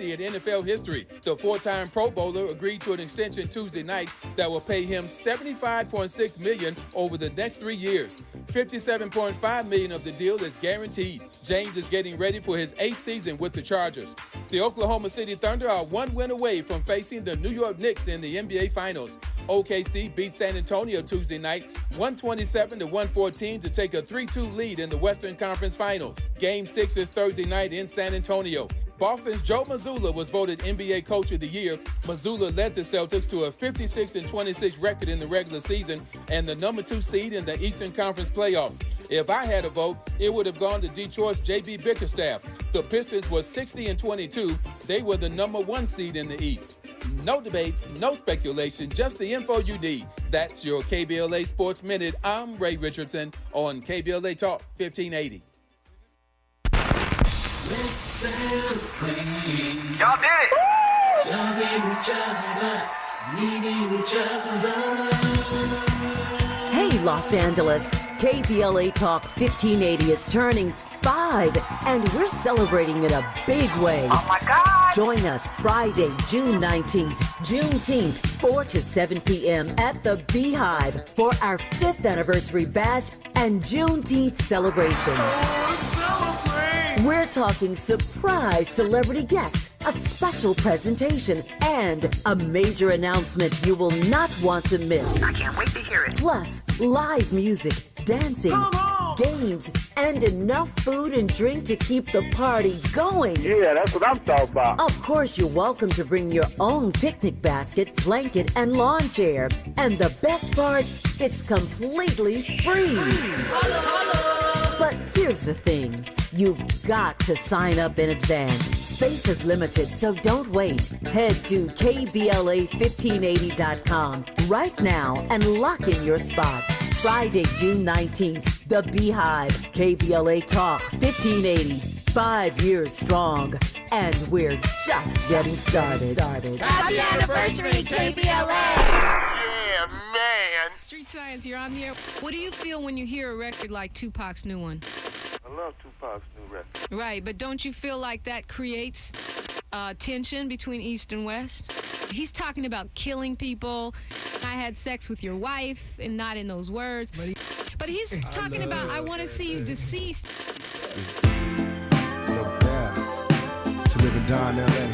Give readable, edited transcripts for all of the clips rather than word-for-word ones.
20 in NFL history. The four-time Pro Bowler agreed to an extension Tuesday night that will pay him $75.6 million over the next 3 years. $57.5 million of the deal is guaranteed. James is getting ready for his 8th season with the Chargers. The Oklahoma City Thunder are one win away from facing the New York Knicks in the NBA Finals. OKC beat San Antonio Tuesday night, 127-114 to take a 3-2 lead in the Western Conference Finals. Game 6 is Thursday night in San Antonio. Boston's Joe Mazzulla was voted NBA Coach of the Year. Mazzulla led the Celtics to a 56-26 record in the regular season and the number 2 seed in the Eastern Conference playoffs. If I had a vote, it would have gone to Detroit's J.B. Bickerstaff. The Pistons were 60-22. They were the number 1 seed in the East. No debates, no speculation, just the info you need. That's your KBLA Sports Minute. I'm Ray Richardson on KBLA Talk 1580. Let's celebrate. Y'all did it! Loving each other, needing each other. Hey, Los Angeles. KBLA Talk 1580 is turning 5, and we're celebrating in a big way. Oh my God! Join us Friday, June 19th, Juneteenth, 4 to 7 p.m. at the Beehive for our 5th anniversary bash and Juneteenth celebration. We're talking surprise celebrity guests, a special presentation, and a major announcement you will not want to miss. I can't wait to hear it. Plus, live music, dancing, games, and enough food and drink to keep the party going. Yeah, that's what I'm talking about. Of course, you're welcome to bring your own picnic basket, blanket, and lawn chair. And the best part, it's completely free. But here's the thing. You've got to sign up in advance. Space is limited, so don't wait. Head to KBLA1580.com right now and lock in your spot. Friday, June 19th, The Beehive, KBLA Talk 1580. 5 years strong, and we're just getting started. Happy anniversary, KBLA! Yeah, man! Street Science, you're on the air. What do you feel when you hear a record like Tupac's new one? I love Tupac's new record. Right, but don't you feel like that creates tension between East and West? He's talking about killing people. I had sex with your wife, and not in those words. But he's talking about, I want to see you deceased. To live and die in L.A.,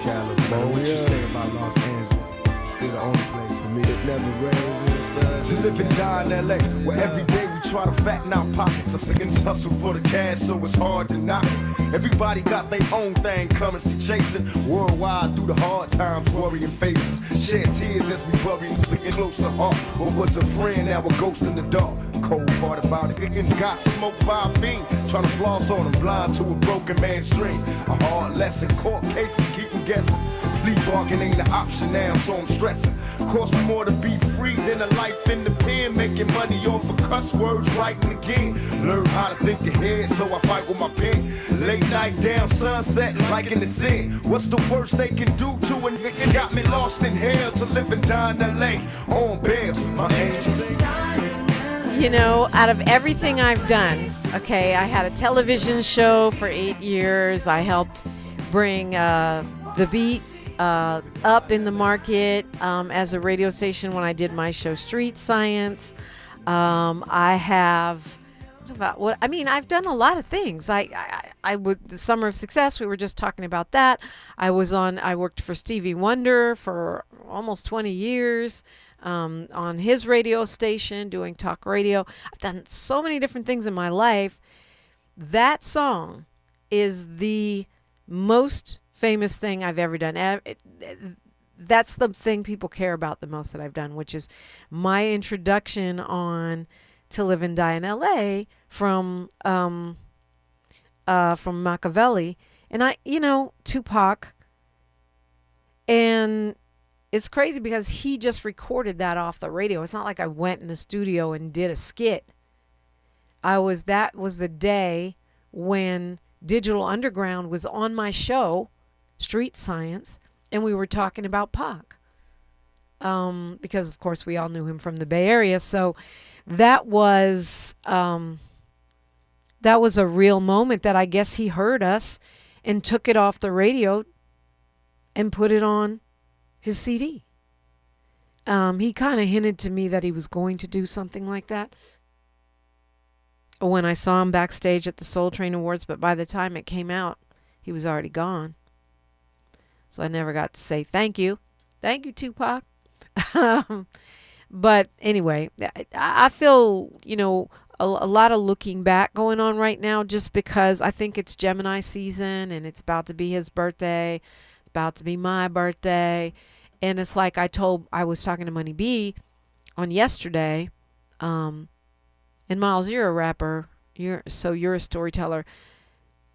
California. What you say about Los Angeles? Still the only place for me. It never rains in the sun. To live and die in L.A., where every day we try to fatten our pockets. Our seconds hustle for the cash, so it's hard to knock it. Everybody got their own thing, currency chasing. Worldwide through the hard times, worrying faces. Shed tears as we bury them, singing close to heart. What was a friend, now a ghost in the dark. Cold part about it, and got smoked by a fiend. Trying to floss on them, blind to a broken man's dream. A hard lesson, court cases keep them guessing. Plea bargain ain't an option now, so I'm stressing. Cost me more to be free than a life in the pen. Making money off of cuss words, writing again. Learn how to think ahead, so I fight with my pen. Late night down, sunset, like in the sin. What's the worst they can do to a nigga? Got me lost in hell to live and die in L.A. On bail, my angels. You know, out of everything I've done, okay, I had a television show for 8 years. I helped bring The Beat up in the market as a radio station when I did my show Street Science. I've done a lot of things. I would, the Summer of Success, we were just talking about that. I worked for Stevie Wonder for almost 20 years. On his radio station, doing talk radio. I've done so many different things in my life. That song is the most famous thing I've ever done. That's the thing people care about the most that I've done, which is my introduction on To Live and Die in L.A. from Machiavelli. And Tupac. And it's crazy because he just recorded that off the radio. It's not like I went in the studio and did a skit. That was the day when Digital Underground was on my show, Street Science, and we were talking about Pac. Because of course we all knew him from the Bay Area. So that was a real moment that I guess he heard us and took it off the radio and put it on his CD. He kind of hinted to me that he was going to do something like that when I saw him backstage at the Soul Train Awards, but by the time it came out, he was already gone. So I never got to say thank you. Thank you, Tupac. But anyway, I feel, a lot of looking back going on right now, just because I think it's Gemini season and it's about to be his birthday. It's about to be my birthday. And it's like I was talking to Money B on yesterday, and Miles, you're a rapper. You're a storyteller.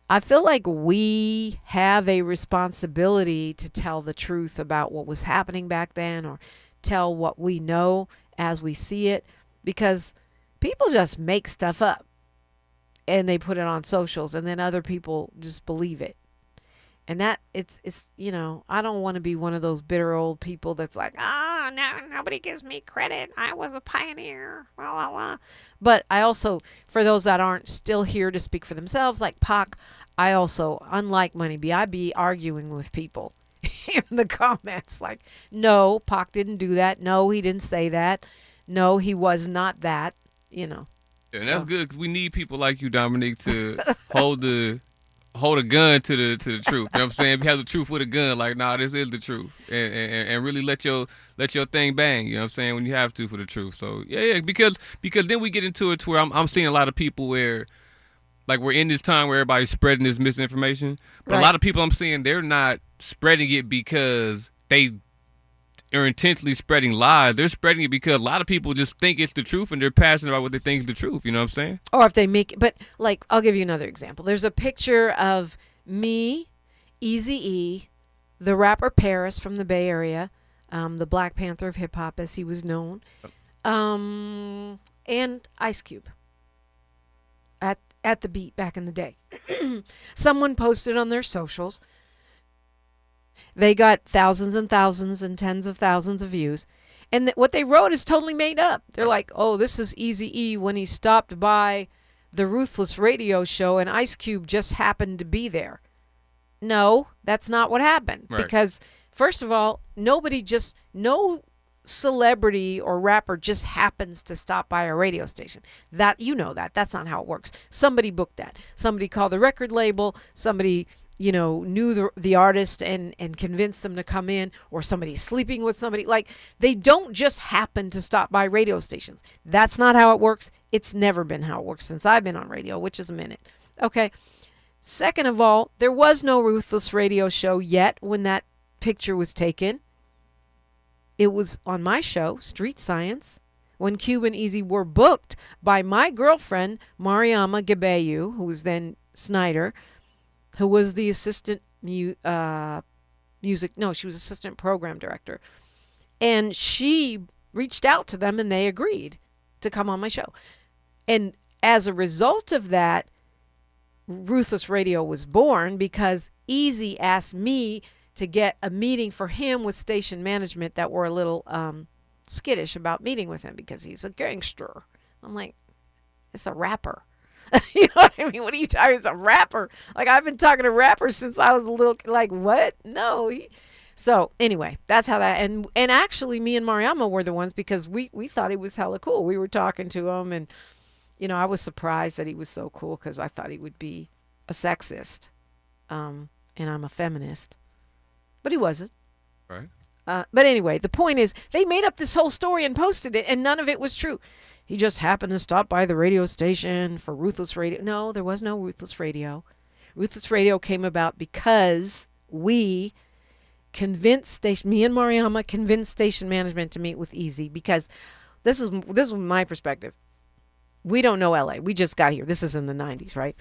I feel like we have a responsibility to tell the truth about what was happening back then, or tell what we know as we see it, because people just make stuff up and they put it on socials, and then other people just believe it. And that it's I don't want to be one of those bitter old people that's like, no, nobody gives me credit. I was a pioneer. Blah, blah, blah. But I also, for those that aren't still here to speak for themselves, like Pac, I also, unlike Money B, I be arguing with people in the comments like, no, Pac didn't do that. No, he didn't say that. No, he was not that, And that's good, because we need people like you, Dominique, to hold a gun to the truth. You know what I'm saying? If you have the truth with a gun, like, nah, this is the truth. And really let your thing bang, you know what I'm saying, when you have to, for the truth. So yeah, because then we get into it to where I'm seeing a lot of people where, like, we're in this time where everybody's spreading this misinformation. But right. A lot of people I'm seeing, they're not spreading it because they are intentionally spreading lies. They're spreading it because a lot of people just think it's the truth, and they're passionate about what they think is the truth. You know what I'm saying? Or if they make it, but like, I'll give you another example. There's a picture of me, Eazy-E, the rapper Paris from the Bay Area, the Black Panther of hip hop as he was known, and Ice Cube at the beat back in the day. Someone posted on their socials. They got thousands and thousands and tens of thousands of views. And what they wrote is totally made up. They're like, oh, this is Eazy-E when he stopped by the Ruthless radio show and Ice Cube just happened to be there. No, that's not what happened. Right. Because, first of all, no celebrity or rapper just happens to stop by a radio station. That's not how it works. Somebody booked that. Somebody called the record label. Somebody knew the artist and convinced them to come in, or somebody sleeping with somebody. Like, they don't just happen to stop by radio stations. That's not how it works. It's never been how it works since I've been on radio, which is a minute. Okay. Second of all, there was no Ruthless radio show yet when that picture was taken. It was on my show, Street Science, when Cube and Eazy were booked by my girlfriend, Mariama Gebeyu, who was then Snyder, who was the assistant she was assistant program director. And she reached out to them and they agreed to come on my show. And as a result of that, Ruthless Radio was born, because Eazy asked me to get a meeting for him with station management that were a little skittish about meeting with him because he's a gangster. I'm like, it's a rapper. You know what I mean? What are you talking? It's a rapper. Like, I've been talking to rappers since I was a little, like, what? No. So anyway, that's how that, and actually me and Mariama were the ones, because we thought he was hella cool. We were talking to him, and, I was surprised that he was so cool, because I thought he would be a sexist. And I'm a feminist. But he wasn't. Right. But anyway, the point is, they made up this whole story and posted it, and none of it was true. He just happened to stop by the radio station for Ruthless Radio. No, there was no Ruthless Radio. Ruthless Radio came about because we convinced me and Mariama convinced station management to meet with Eazy, because this is my perspective. We don't know LA. We just got here. This is in the 90s, right?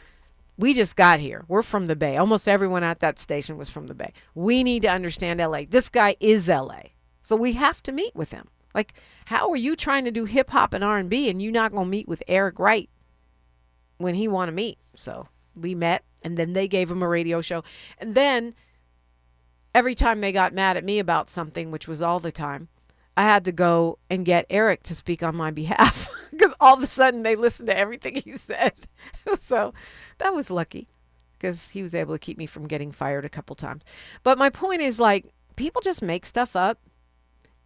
We just got here. We're from the Bay. Almost everyone at that station was from the Bay. We need to understand LA. This guy is LA. So we have to meet with him. Like, how are you trying to do hip hop and R&B and you not going to meet with Eric Wright when he want to meet? So we met, and then they gave him a radio show. And then every time they got mad at me about something, which was all the time, I had to go and get Eric to speak on my behalf, because all of a sudden they listened to everything he said. So that was lucky. because he was able to keep me from getting fired a couple times. But my point is, like, people just make stuff up,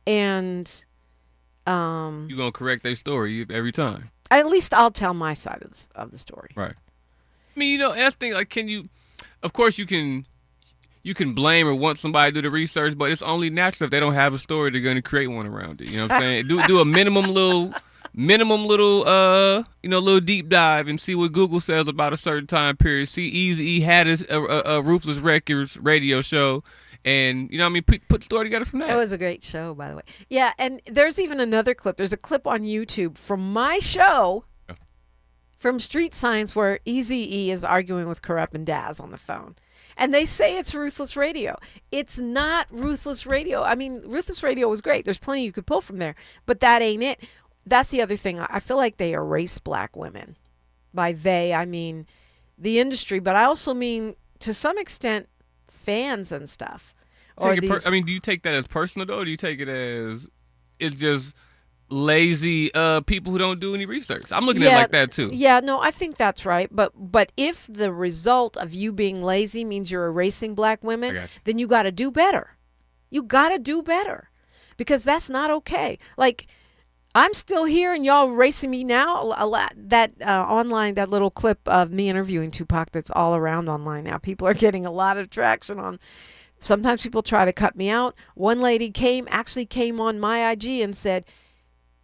and You're going to correct their story every time. at least I'll tell my side of the story. Right. I mean, and that's the thing, like, of course you can blame or want somebody to do the research, but it's only natural if they don't have a story, they're going to create one around it. You know what I'm saying? do a minimum little, little deep dive and see what Google says about a certain time period. See, Eazy-E had a Ruthless Records radio show, and you know what I mean, put the story together from that. It was a great show, by the way. Yeah, and there's even another clip. There's a clip on YouTube from my show, from Street Science, where Eazy-E is arguing with Corrupt and Daz on the phone. And they say it's Ruthless Radio. It's not Ruthless Radio. I mean, Ruthless Radio was great. There's plenty you could pull from there, but that ain't it. That's the other thing. I feel like they erase black women. By they, I mean the industry, but I also mean, to some extent, fans and stuff. Do you take that as personal, though, or do you take it as it's just lazy people who don't do any research? I'm looking at it like that, too. Yeah, no, I think that's right. But if the result of you being lazy means you're erasing black women, then you got to do better. You got to do better, because that's not okay. Like, I'm still here and y'all erasing me now. Online, that little clip of me interviewing Tupac that's all around online now. People are getting a lot of traction on. Sometimes people try to cut me out. One lady came on my IG and said,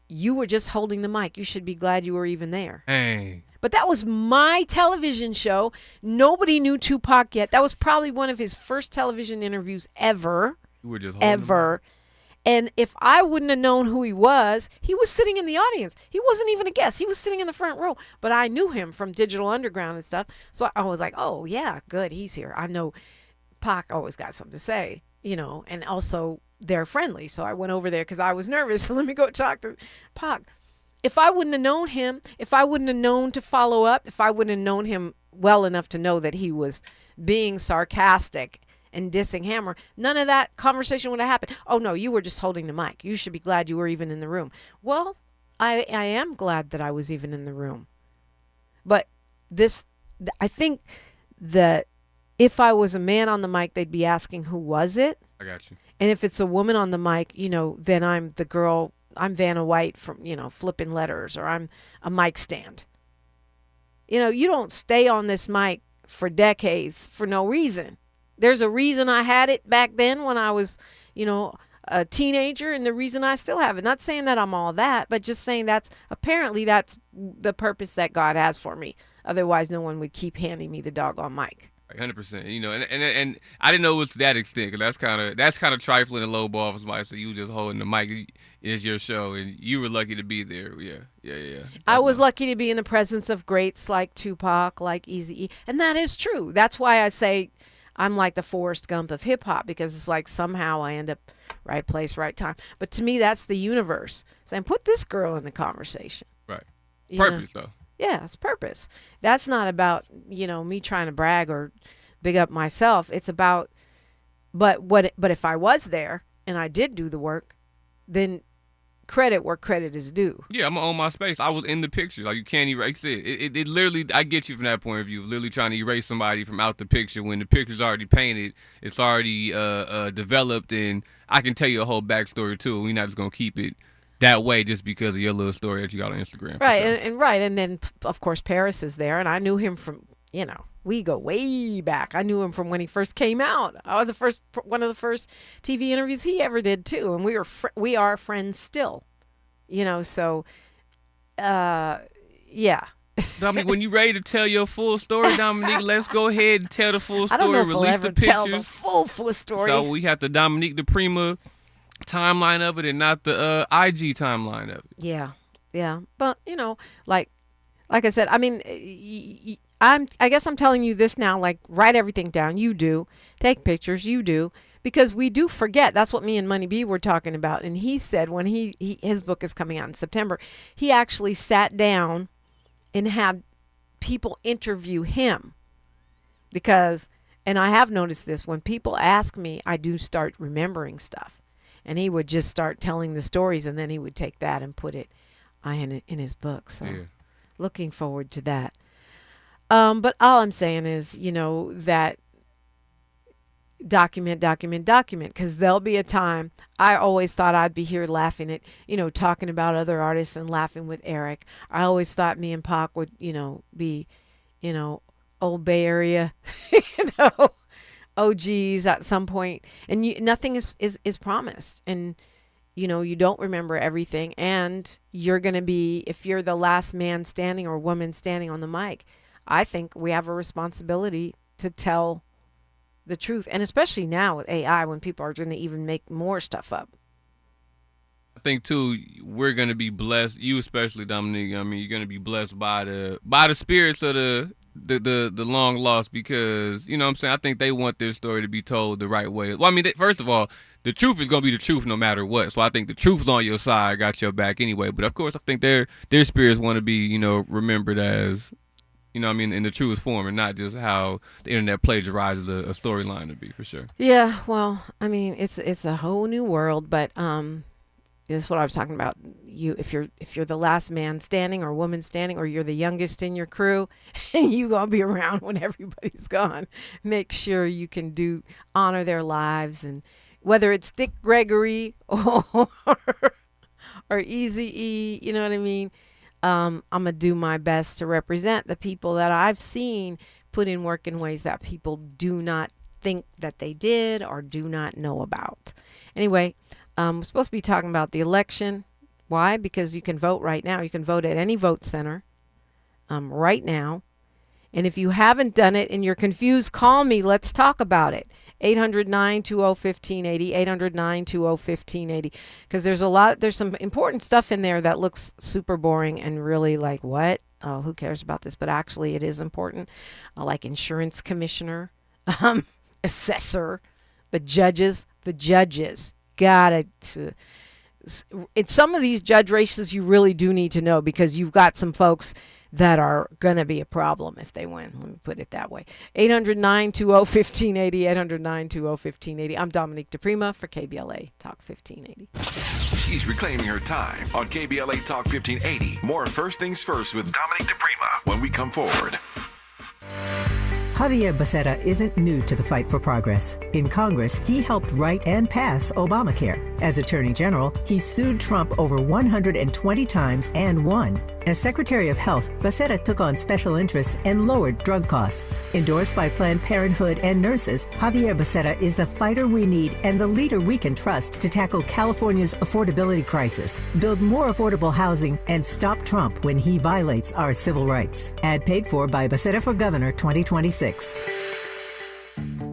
"You were just holding the mic. You should be glad you were even there." Hey. But that was my television show. Nobody knew Tupac yet. That was probably one of his first television interviews ever. You were just holding ever. And if I wouldn't have known who he was sitting in the audience. He wasn't even a guest. He was sitting in the front row. But I knew him from Digital Underground and stuff. So I was like, oh, yeah, good. He's here. I know Pac always got something to say, and also they're friendly. So I went over there because I was nervous. So let me go talk to Pac. If I wouldn't have known him, if I wouldn't have known to follow up, if I wouldn't have known him well enough to know that he was being sarcastic and dissing Hammer, none of that conversation would have happened. Oh, no, you were just holding the mic. You should be glad you were even in the room. Well, I am glad that I was even in the room. But I think that if I was a man on the mic, they'd be asking, who was it? I got you. And if it's a woman on the mic, then I'm the girl, I'm Vanna White from, flipping letters, or I'm a mic stand. You don't stay on this mic for decades for no reason. There's a reason I had it back then when I was, a teenager, and the reason I still have it. Not saying that I'm all that, but just saying that's the purpose that God has for me. Otherwise, no one would keep handing me the doggone mic. 100%. And I didn't know it was to that extent, because that's kind of trifling and low ball for somebody. So you just holding the mic is your show, and you were lucky to be there. Yeah. I was lucky to be in the presence of greats like Tupac, like Eazy-E, and that is true. That's why I say I'm like the Forrest Gump of hip hop, because it's like somehow I end up right place, right time. But to me, that's the universe saying, put this girl in the conversation. Right. Purpose, though. Yeah, it's purpose. That's not about, me trying to brag or big up myself. It's about, but if I was there and I did do the work, then credit where credit is due. Yeah, I'm gonna own my space. I was in the picture. Like, you can't erase it. It literally, I get you from that point of view. Literally trying to erase somebody from out the picture when the picture's already painted, it's already developed, and I can tell you a whole backstory too. We're not just gonna keep it that way just because of your little story that you got on Instagram. Right, and then of course Paris is there, and I knew him from, we go way back. I knew him from when he first came out. I was one of the first TV interviews he ever did too, and we are friends still. So yeah. Dominique, when you ready to tell your full story, Dominique, let's go ahead and tell the full story. I don't know if release we'll ever the pictures. tell the full story. So we have the Dominique Diprima timeline of it, and not the IG timeline of it. Yeah. But like I said, I mean, I guess I'm telling you this now. Like, write everything down. You do. Take pictures. You do. Because we do forget. That's what me and Money B were talking about. And he said when his book is coming out in September, he actually sat down and had people interview him. And I have noticed this, when people ask me, I do start remembering stuff. And he would just start telling the stories, and then he would take that and put it in his book. So looking forward to that. But all I'm saying is, that document, because there'll be a time. I always thought I'd be here laughing at, talking about other artists and laughing with Eric. I always thought me and Pac would, be, old Bay Area, OGs at some point. And nothing is promised. And, you don't remember everything. And you're going to be, if you're the last man standing or woman standing on the mic, I think we have a responsibility to tell the truth. And especially now with AI, when people are going to even make more stuff up. I think too, we're gonna be blessed. You especially, Dominique. I mean, you're gonna be blessed by the spirits of the long lost, because what I'm saying. I think they want this story to be told the right way. Well, I mean, first of all, the truth is gonna be the truth no matter what. So I think the truth's on your side, got your back anyway. But of course, I think their spirits want to be remembered as in the truest form, and not just how the internet plagiarizes a storyline to be, for sure. Yeah, well, I mean, it's a whole new world, but that's what I was talking about. If you're the last man standing or woman standing, or you're the youngest in your crew, and you gonna be around when everybody's gone, make sure you can honor their lives, and whether it's Dick Gregory or Eazy-E, you know what I mean? I'm going to do my best to represent the people that I've seen put in work in ways that people do not think that they did or do not know about. Anyway, we're supposed to be talking about the election. Why? Because you can vote right now. You can vote at any vote center right now. And if you haven't done it and you're confused, call me. Let's talk about it. 800-920-1580, 800-920-1580. Because there's some important stuff in there that looks super boring and really like, what? Oh, who cares about this? But actually it is important. Like insurance commissioner, assessor, the judges. In some of these judge races, you really do need to know, because you've got some folks that are going to be a problem if they win. Let me put it that way. 800-920-1580, 800-920-1580. I'm Dominique Diprima for KBLA Talk 1580. She's reclaiming her time on KBLA Talk 1580. More First Things First with Dominique Diprima when we come forward. Javier Becerra isn't new to the fight for progress. In Congress, he helped write and pass Obamacare. As Attorney General, he sued Trump over 120 times and won. As Secretary of Health, Becerra took on special interests and lowered drug costs. Endorsed by Planned Parenthood and nurses, Javier Becerra is the fighter we need and the leader we can trust to tackle California's affordability crisis, build more affordable housing, and stop Trump when he violates our civil rights. Ad paid for by Becerra for Governor 2026.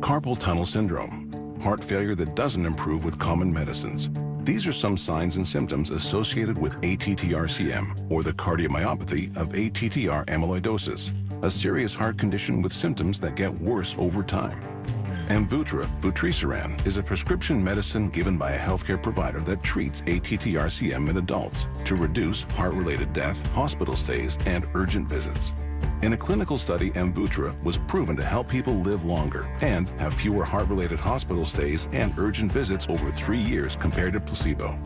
Carpal tunnel syndrome, heart failure that doesn't improve with common medicines. These are some signs and symptoms associated with ATTR-CM, or the cardiomyopathy of ATTR amyloidosis, a serious heart condition with symptoms that get worse over time. Amvuttra, vutrisiran, is a prescription medicine given by a healthcare provider that treats ATTR-CM in adults to reduce heart-related death, hospital stays, and urgent visits. In a clinical study, Amvuttra was proven to help people live longer and have fewer heart-related hospital stays and urgent visits over 3 years compared to placebo.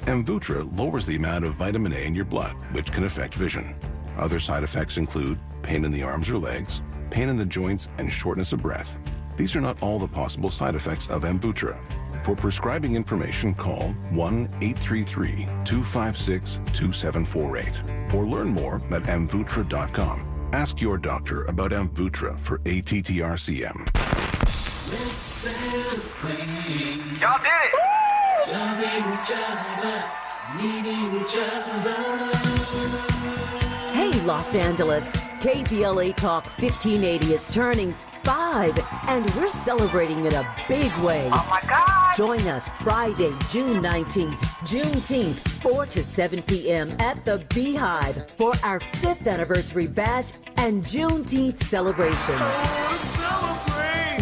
Amvuttra lowers the amount of vitamin A in your blood, which can affect vision. Other side effects include pain in the arms or legs, pain in the joints, and shortness of breath. These are not all the possible side effects of Amvuttra. For prescribing information, call 1-833-256-2748 or learn more at amvuttra.com. Ask your doctor about Amvuttra for ATTR-CM. Let's celebrate. Y'all did it! Loving each other, needing each other. Hey, Los Angeles, KBLA Talk 1580 is turning 5, and we're celebrating in a big way. Oh my God! Join us Friday, June 19th, Juneteenth, 4 to 7 p.m. at the Beehive for our 5th anniversary bash and Juneteenth celebration.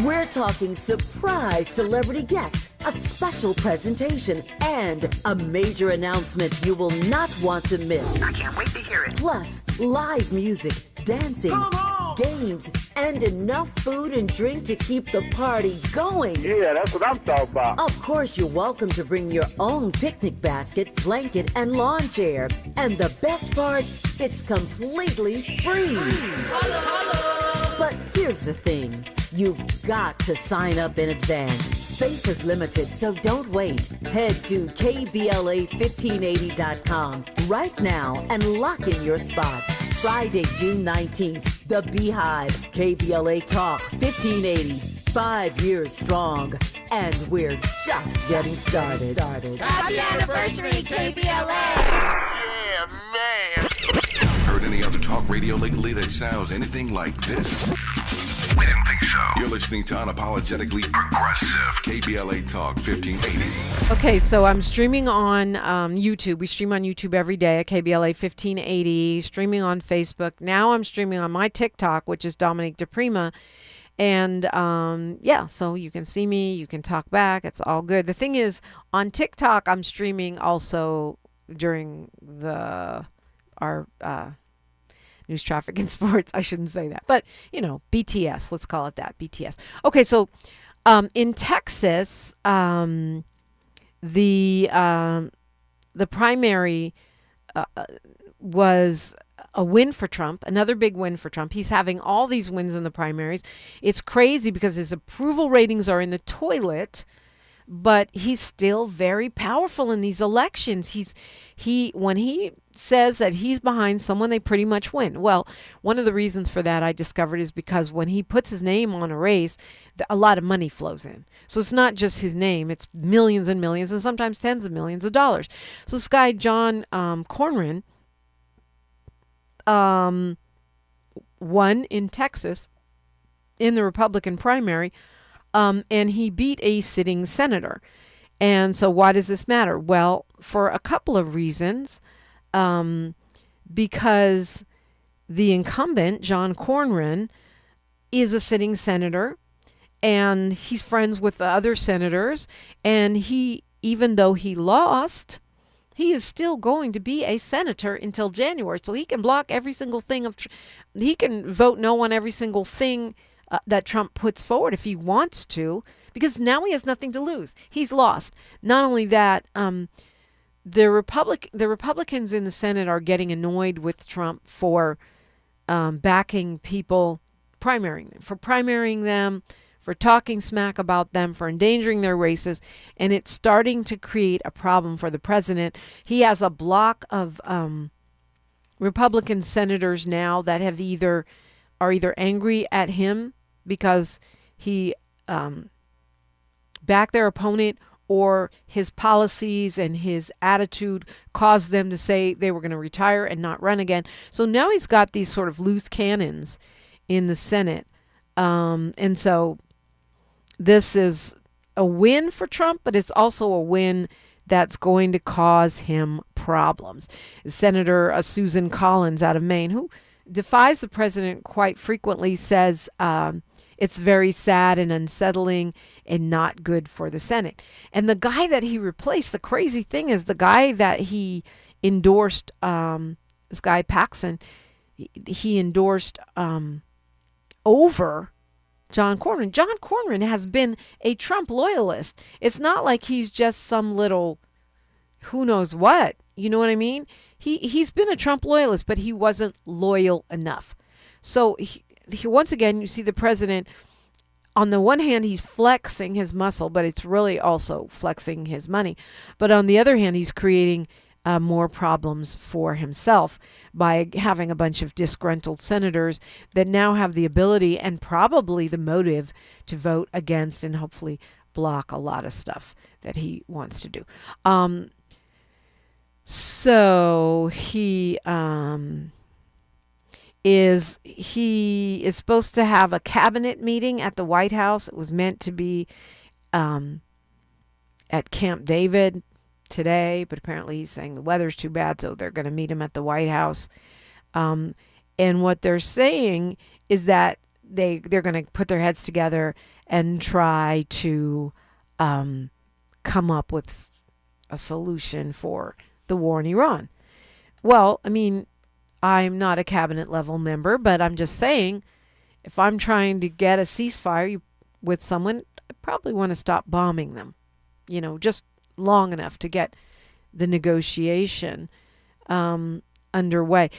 We're talking surprise celebrity guests, a special presentation, and a major announcement you will not want to miss. I can't wait to hear it. Plus, live music, dancing, games, and enough food and drink to keep the party going. Yeah, that's what I'm talking about. Of course, you're welcome to bring your own picnic basket, blanket, and lawn chair. And the best part, it's completely free. Holla, holla. here's the thing. You've got to sign up in advance. Space is limited, so don't wait. Head to KBLA1580.com right now and lock in your spot. Friday, June 19th, The Beehive, KBLA Talk 1580. 5 years strong, and we're just getting started. Happy anniversary, KBLA! Yeah, man. Heard any other talk radio lately that sounds anything like this? We didn't think so. You're listening to Unapologetically Progressive, KBLA Talk 1580. Okay, so I'm streaming on YouTube. We stream on YouTube every day at KBLA 1580, streaming on Facebook. Now I'm streaming on my TikTok, which is Dominique Diprima. And yeah, so you can see me, you can talk back. It's all good. The thing is, on TikTok, I'm streaming also during our news, traffic, and sports. I shouldn't say that, but BTS. Let's call it that. BTS. Okay, so in Texas, the primary was a win for Trump, another big win for Trump. He's having all these wins in the primaries. It's crazy because his approval ratings are in the toilet, but he's still very powerful in these elections. When he says that he's behind someone, they pretty much win. Well, one of the reasons for that I discovered is because when he puts his name on a race, a lot of money flows in. So it's not just his name, it's millions and millions and sometimes tens of millions of dollars. So this guy, John Cornyn, won in Texas in the Republican primary, and he beat a sitting senator. And so why does this matter? Well, for a couple of reasons. Because the incumbent, John Cornyn, is a sitting senator, and he's friends with the other senators, and even though he lost, he is still going to be a senator until January. So he can block every single thing he can vote no on every single thing that Trump puts forward if he wants to, because now he has nothing to lose. He's lost. Not only that, the Republicans in the Senate are getting annoyed with Trump for backing people, primarying them, for talking smack about them, for endangering their races, and it's starting to create a problem for the president. He has a block of Republican senators now that are either angry at him because he backed their opponent, or his policies and his attitude caused them to say they were going to retire and not run again. So now he's got these sort of loose cannons in the Senate. And so this is a win for Trump, but it's also a win that's going to cause him problems. Senator Susan Collins out of Maine, who defies the president quite frequently, says it's very sad and unsettling and not good for the Senate. And the guy that he replaced, the crazy thing is the guy that he endorsed, this guy Paxson, he endorsed over John Cornyn. John Cornyn has been a Trump loyalist. It's not like he's just some little who knows what. You know what I mean? He's been a Trump loyalist, but he wasn't loyal enough. So once again, you see the president, on the one hand, he's flexing his muscle, but it's really also flexing his money. But on the other hand, he's creating more problems for himself by having a bunch of disgruntled senators that now have the ability and probably the motive to vote against and hopefully block a lot of stuff that he wants to do. So he is supposed to have a cabinet meeting at the White House. It was meant to be at Camp David today, but apparently he's saying the weather's too bad, so they're going to meet him at the White House. And what they're saying is that they're going to put their heads together and try to come up with a solution for the war in Iran. Well, I mean, I'm not a cabinet level member, but I'm just saying, if I'm trying to get a ceasefire with someone, I probably want to stop bombing them, just long enough to get the negotiation underway.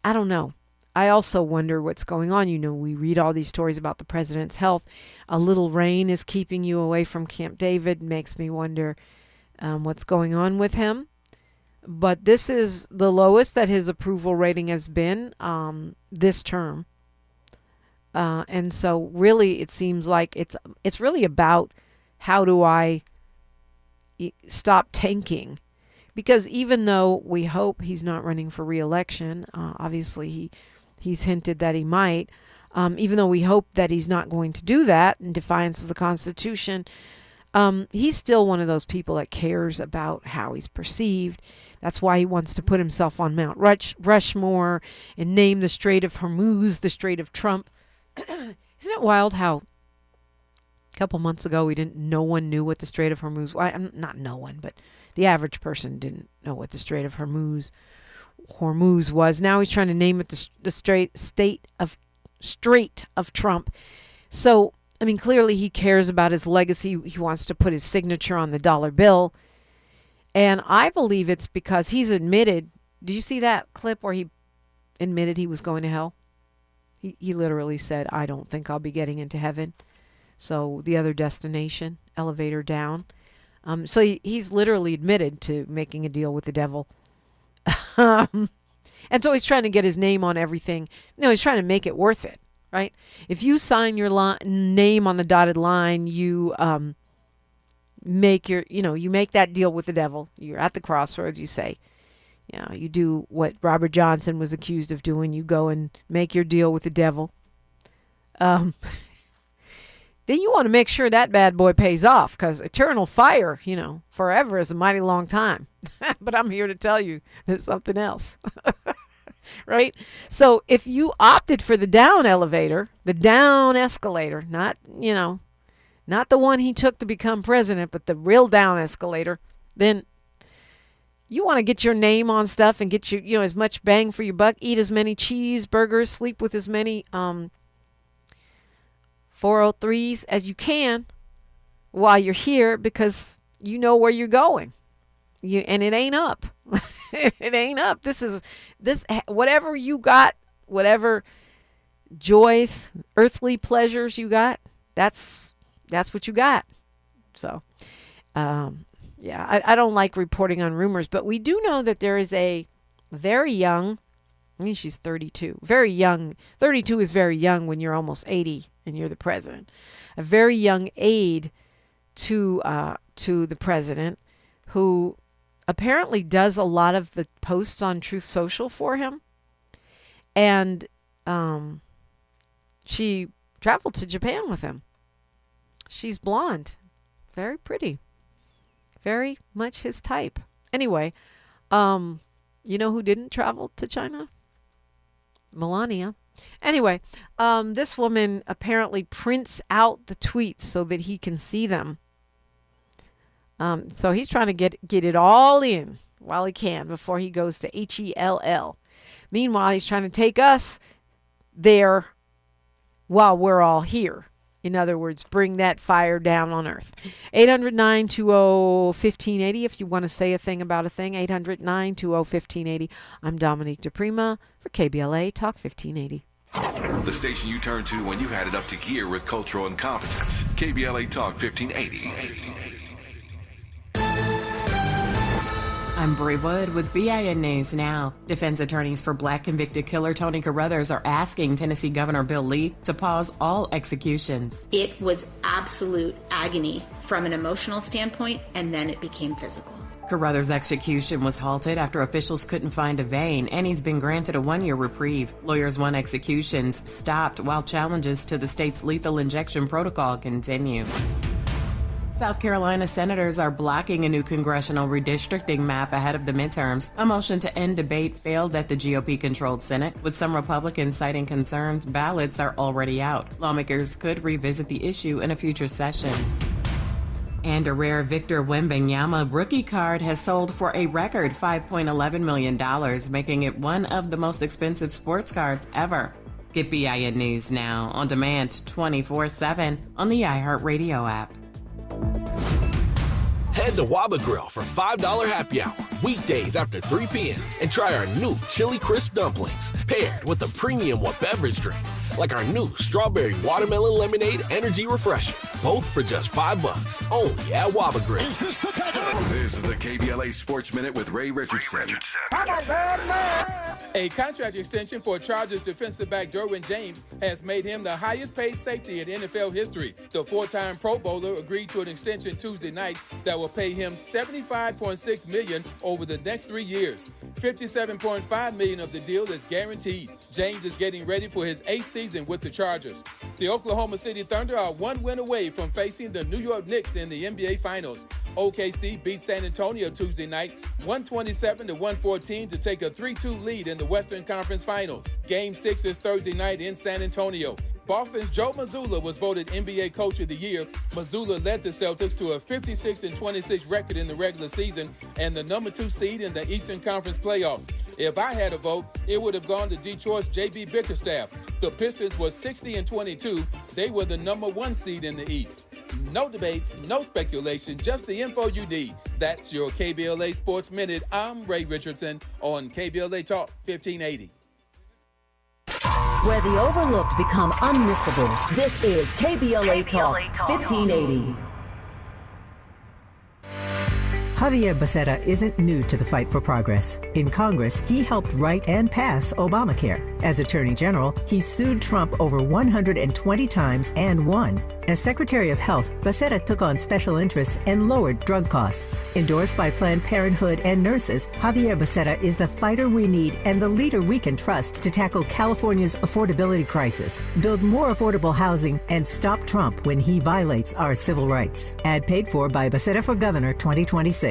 I don't know. I also wonder what's going on. We read all these stories about the president's health. A little rain is keeping you away from Camp David. Makes me wonder what's going on with him. But this is the lowest that his approval rating has been this term. And so really it seems like it's really about how do I stop tanking? Because even though we hope he's not running for re-election, obviously he's hinted that he might, even though we hope that he's not going to do that in defiance of the Constitution, he's still one of those people that cares about how he's perceived. That's why he wants to put himself on Mount Rushmore and name the Strait of Hormuz the Strait of Trump. Isn't it wild how a couple months ago no one knew what the Strait of Hormuz was? Not no one, but the average person didn't know what the Strait of Hormuz was. Now he's trying to name it the Strait of Trump. So, I mean, clearly he cares about his legacy. He wants to put his signature on the dollar bill. And I believe it's because he's admitted. Did you see that clip where he admitted he was going to hell? He literally said, I don't think I'll be getting into heaven. So the other destination, elevator down. So he's literally admitted to making a deal with the devil. And so he's trying to get his name on everything. He's trying to make it worth it, right? If you sign your name on the dotted line, you make you make that deal with the devil. You're at the crossroads, you say. You do what Robert Johnson was accused of doing. You go and make your deal with the devil. Then you want to make sure that bad boy pays off, because eternal fire, forever is a mighty long time. But I'm here to tell you there's something else. Right? So if you opted for the down elevator, the down escalator, not the one he took to become president, but the real down escalator, then you want to get your name on stuff and get as much bang for your buck, eat as many cheeseburgers, sleep with as many 403s as you can while you're here, because you know where you're going. And it ain't up. It ain't up. This whatever you got, whatever joys, earthly pleasures you got, that's what you got. So, I don't like reporting on rumors, but we do know that there is a very young, she's 32, very young. 32 is very young when you're almost 80 and you're the president. A very young aide to the president, who apparently does a lot of the posts on Truth Social for him. And she traveled to Japan with him. She's blonde, very pretty, very much his type. Anyway, you know who didn't travel to China? Melania. Anyway, this woman apparently prints out the tweets so that he can see them. So he's trying to get it all in while he can before he goes to HELL. Meanwhile, he's trying to take us there while we're all here. In other words, bring that fire down on earth. 800-920-1580 if you want to say a thing about a thing. 800-920-1580. I'm Dominique Diprima for KBLA Talk 1580. The station you turn to when you've had it up to gear with cultural incompetence. KBLA Talk 1580. I'm Bree Wood with BIN News Now. Defense attorneys for Black convicted killer Tony Carruthers are asking Tennessee Governor Bill Lee to pause all executions. It was absolute agony from an emotional standpoint, and then it became physical. Carruthers' execution was halted after officials couldn't find a vein, and he's been granted a 1-year reprieve. Lawyers want executions stopped while challenges to the state's lethal injection protocol continue. South Carolina senators are blocking a new congressional redistricting map ahead of the midterms. A motion to end debate failed at the GOP-controlled Senate, with some Republicans citing concerns ballots are already out. Lawmakers could revisit the issue in a future session. And a rare Victor Wembanyama rookie card has sold for a record $5.11 million, making it one of the most expensive sports cards ever. Get BIN News Now on demand 24/7 on the iHeartRadio app. Head to Waba Grill for $5 happy hour, weekdays after 3 p.m. and try our new Chili Crisp dumplings, paired with a premium beverage drink, like our new Strawberry Watermelon Lemonade Energy Refresher, both for just $5, only at Waba Grill. This is the KBLA Sports Minute with Ray Richardson. A contract extension for Chargers defensive back Derwin James has made him the highest paid safety in NFL history. The four-time Pro Bowler agreed to an extension Tuesday night that will pay him $75.6 million over the next 3 years. $57.5 million of the deal is guaranteed. James is getting ready for his 8th season with the Chargers. The Oklahoma City Thunder are one win away from facing the New York Knicks in the NBA Finals. OKC beat San Antonio Tuesday night, 127-114 to take a 3-2 lead in the Western Conference Finals. Game 6 is Thursday night in San Antonio. Boston's Joe Mazzulla was voted NBA Coach of the Year. Mazzulla led the Celtics to a 56-26 record in the regular season and the number 2 seed in the Eastern Conference playoffs. If I had a vote, it would have gone to Detroit's J.B. Bickerstaff. The Pistons were 60-22. They were the number 1 seed in the East. No debates, no speculation, just the info you need. That's your KBLA Sports Minute. I'm Ray Richardson on KBLA Talk 1580. Where the overlooked become unmissable, this is KBLA Talk 1580. Javier Becerra isn't new to the fight for progress. In Congress, he helped write and pass Obamacare. As Attorney General, he sued Trump over 120 times and won. As Secretary of Health, Becerra took on special interests and lowered drug costs. Endorsed by Planned Parenthood and nurses, Javier Becerra is the fighter we need and the leader we can trust to tackle California's affordability crisis, build more affordable housing, and stop Trump when he violates our civil rights. Ad paid for by Becerra for Governor 2026.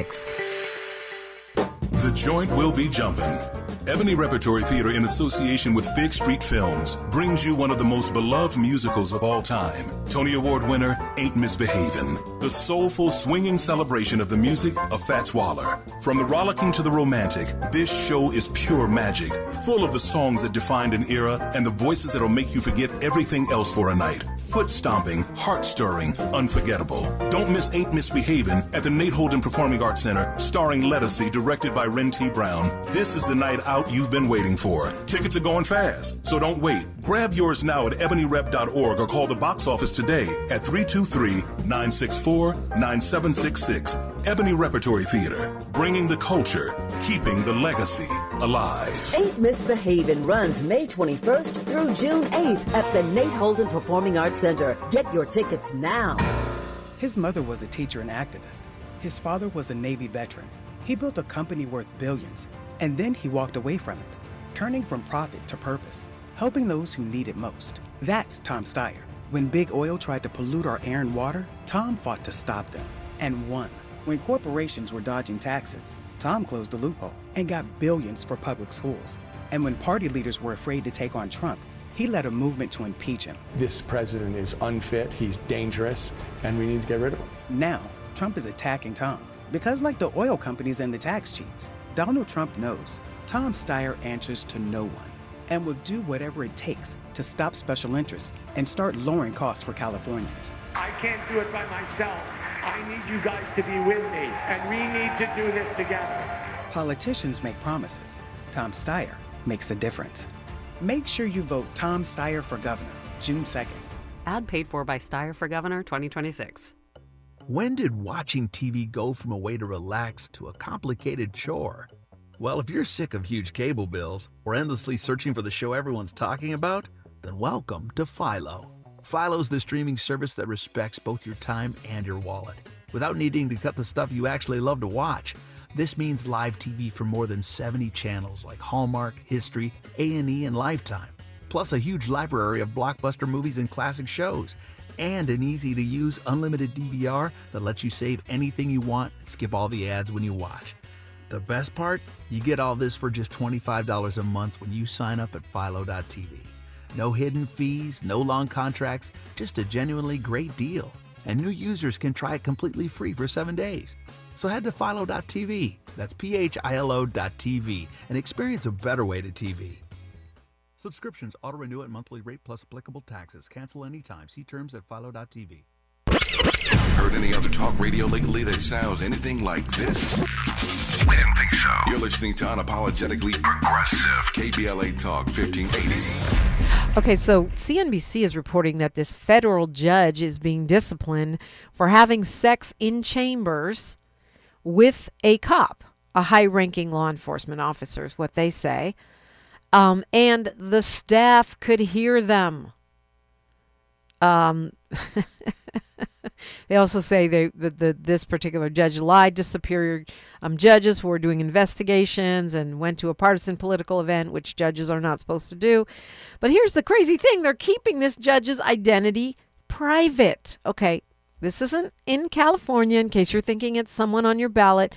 The joint will be jumping. Ebony Repertory Theater, in association with Fig Street Films, brings you one of the most beloved musicals of all time. Tony Award winner, Ain't Misbehavin'. The soulful, swinging celebration of the music of Fats Waller. From the rollicking to the romantic, this show is pure magic, full of the songs that defined an era and the voices that'll make you forget everything else for a night. Foot-stomping, heart-stirring, unforgettable. Don't miss Ain't Misbehavin' at the Nate Holden Performing Arts Center, starring Lettucey, directed by Ren T. Brown. This is the night out you've been waiting for. Tickets are going fast, so don't wait. Grab yours now at ebonyrep.org or call the box office today at 323-964-9766. Ebony Repertory Theater, bringing the culture, keeping the legacy alive. Ain't Misbehavin' runs May 21st through June 8th at the Nate Holden Performing Arts Center. Get your tickets now. His mother was a teacher and activist. His father was a Navy veteran. He built a company worth billions, and then he walked away from it, turning from profit to purpose, helping those who need it most. That's Tom Steyer. When big oil tried to pollute our air and water, Tom fought to stop them and won. When corporations were dodging taxes, Tom closed the loophole and got billions for public schools. And when party leaders were afraid to take on Trump, he led a movement to impeach him. This president is unfit, he's dangerous, and we need to get rid of him. Now, Trump is attacking Tom because, like the oil companies and the tax cheats, Donald Trump knows Tom Steyer answers to no one and will do whatever it takes to stop special interests and start lowering costs for Californians. I can't do it by myself. I need you guys to be with me, and we need to do this together. Politicians make promises. Tom Steyer makes a difference. Make sure you vote Tom Steyer for governor, June 2nd. Ad paid for by Steyer for Governor 2026. When did watching TV go from a way to relax to a complicated chore? Well, if you're sick of huge cable bills or endlessly searching for the show everyone's talking about, then welcome to Philo. Philo's the streaming service that respects both your time and your wallet, without needing to cut the stuff you actually love to watch. This means live TV for more than 70 channels like Hallmark, History, A&E, and Lifetime, plus a huge library of blockbuster movies and classic shows, and an easy-to-use unlimited DVR that lets you save anything you want and skip all the ads when you watch. The best part? You get all this for just $25 a month when you sign up at Philo.tv. No hidden fees, no long contracts, just a genuinely great deal. And new users can try it completely free for 7 days. So head to Philo.tv, that's PHILO.tv, and experience a better way to TV. Subscriptions auto-renew at monthly rate plus applicable taxes. Cancel anytime. See terms at Philo.tv. Heard any other talk radio lately that sounds anything like this? We didn't think so. You're listening to Unapologetically Progressive, KBLA Talk 1580. Okay, so CNBC is reporting that this federal judge is being disciplined for having sex in chambers with a cop, a high-ranking law enforcement officer is what they say. And the staff could hear them. They also say this particular judge lied to superior judges who were doing investigations and went to a partisan political event, which judges are not supposed to do. But here's the crazy thing. They're keeping this judge's identity private. Okay, this isn't in California, in case you're thinking it's someone on your ballot.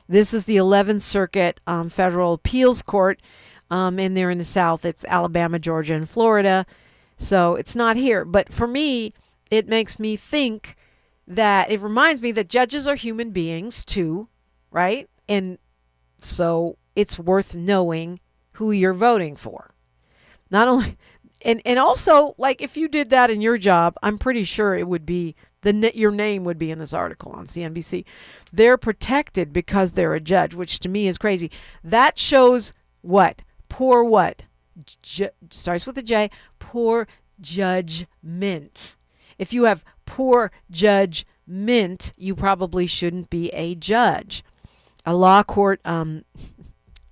This is the 11th Circuit Federal Appeals Court, and they're in the South. It's Alabama, Georgia, and Florida. So it's not here. But for me, it makes me think that it reminds me that judges are human beings too, right? And so it's worth knowing who you're voting for. Not only, and also, like, if you did that in your job, I'm pretty sure it would be, your name would be in this article on CNBC. They're protected because they're a judge, which to me is crazy. That shows what? Poor what? Starts with a J. Poor judgment. If you have poor judgment, you probably shouldn't be a judge. A law court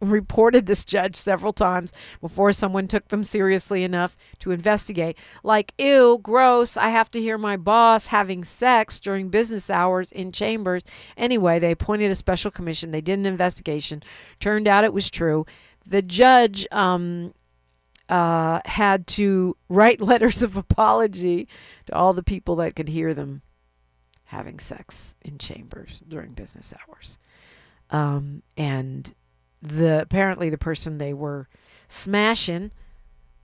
reported this judge several times before someone took them seriously enough to investigate. Like, ew, gross, I have to hear my boss having sex during business hours in chambers. Anyway, they appointed a special commission. They did an investigation. Turned out it was true. The judge had to write letters of apology to all the people that could hear them having sex in chambers during business hours. And apparently the person they were smashing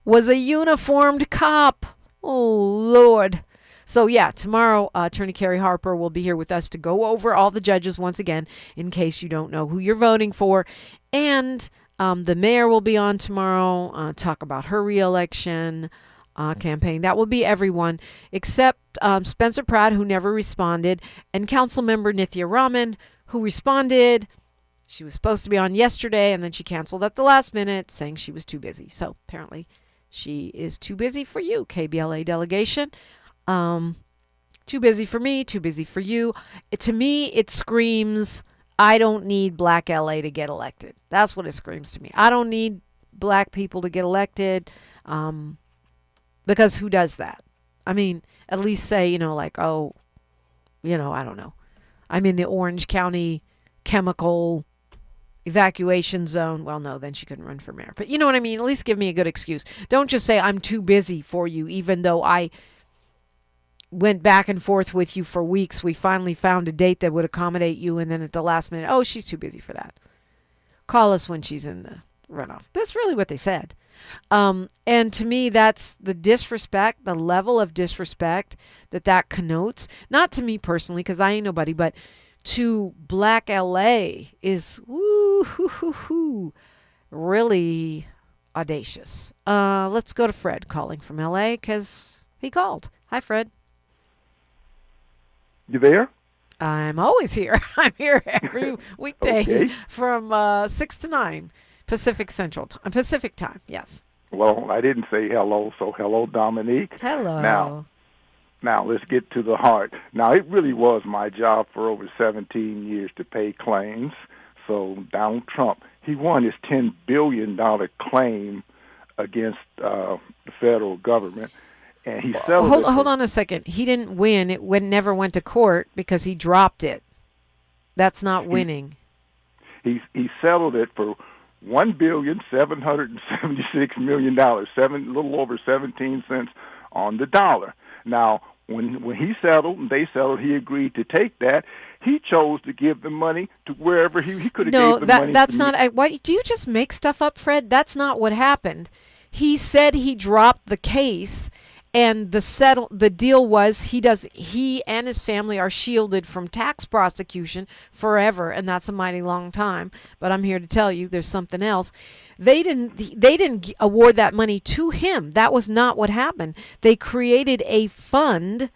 was a uniformed cop. Oh, Lord. So, yeah, tomorrow, Attorney Carrie Harper will be here with us to go over all the judges once again, in case you don't know who you're voting for. And the mayor will be on tomorrow, talk about her reelection campaign. That will be everyone except Spencer Pratt, who never responded, and Councilmember Nithya Raman, who responded. She was supposed to be on yesterday, and then she canceled at the last minute, saying she was too busy. So apparently she is too busy for you, KBLA delegation. Too busy for me, too busy for you. To me, it screams, I don't need Black LA to get elected. That's what it screams to me. I don't need black people to get elected, because who does that? I mean, at least say, like, oh, I don't know. I'm in the Orange County chemical evacuation zone. Well, no, then she couldn't run for mayor. But you know what I mean? At least give me a good excuse. Don't just say I'm too busy for you, even though I went back and forth with you for weeks. We finally found a date that would accommodate you, and then at the last minute, oh, she's too busy for that. Call us when she's in the runoff. That's really what they said. And to me, that's the disrespect, the level of disrespect that connotes, not to me personally, because I ain't nobody, but to Black LA is really audacious. Let's go to Fred calling from LA because he called. Hi, Fred. You there? I'm always here. I'm here every weekday from 6 to 9 Pacific time. Yes. Well, I didn't say hello, so hello, Dominique. Hello. Now let's get to the heart. Now, it really was my job for over 17 years to pay claims. So Donald Trump, he won his $10 billion claim against the federal government. And he settled hold on a second. He didn't win. It never went to court because he dropped it. That's not winning. He settled it for $1,776,000,000, a little over 17 cents on the dollar. Now, when he settled and they settled, he agreed to take that. He chose to give the money to wherever he could have gave the money. No, that's not. Why do you just make stuff up, Fred? That's not what happened. He said he dropped the case. And the deal was he and his family are shielded from tax prosecution forever, and that's a mighty long time. But I'm here to tell you there's something else. They didn't award that money to him. That was not what happened. They created a fund